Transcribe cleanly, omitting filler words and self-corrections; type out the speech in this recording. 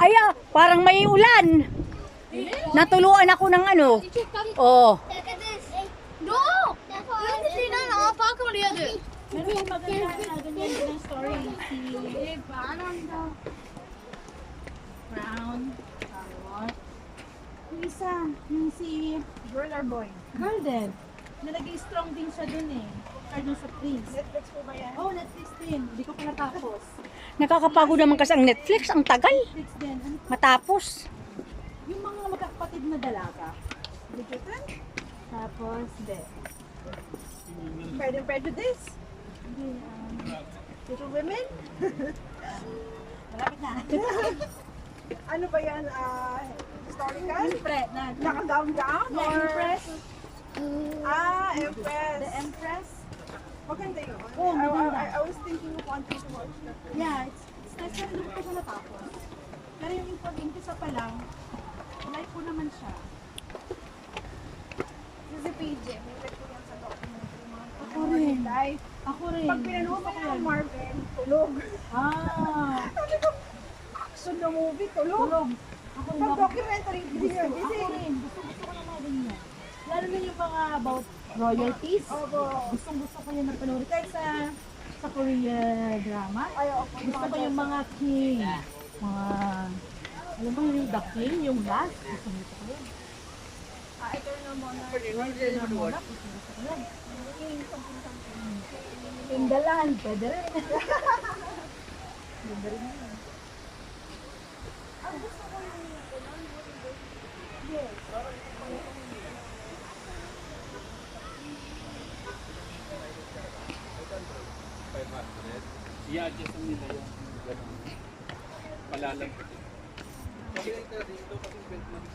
Ay, parang may ulan. Natuluan ako ng ano. Oh. No! Hindi na nakapakaw niya din. Pero yung maganda na ganyan din ang story. Si Brown, Carrot. Yung isa, yung si Girl or boy? Girl din. Nalagay strong din siya dun eh. Cardinal sa Prince. Netflix po ba yan? Oh, Netflix din. Hindi ko pa natapos. Nakakapagod naman kasi ang Netflix. Ang tagal. Netflix din. Ano, Matapos. yung mga magkakapatid na dalaga. Bridgerton? Tapos, de. Pride and Prejudice? Hindi, Little Women? malapit na. Ano ba yan? Historical? Empress. Naka-gown-gown? Yeah, Or... Empress. Empress. The Empress. Maganda yun. Oh, maganda. I was thinking of wanting to watch that. Yeah, it's nice pero hindi ko pa siya natapos. Pero yung pag-impisa pa lang, live po naman siya. Si PJ, may like ko yan sa documentary. Ako rin. Life. Ako rin. Pag pinanood mo yung Marvel, tulog. Ah, Sabi ko, action na movie, tulog. tulog. Ako rin. Pag documentary, Gusto, ako rin. Gusto ko naman din yan. Lalo na yung mga about royalties. Opo. Gustong-gusto ko yung napanood. Kahit sa Korea drama. Ay, opo. Gusto ko yung mga king. Mga, alam mo yung the king, yung last. Gusto ko yun. Ito na muna. King the land, pwede rin. Ganda rin yun. I-adjust nila yung gano'n. Palalag. Kasi ito dito kasi belt lang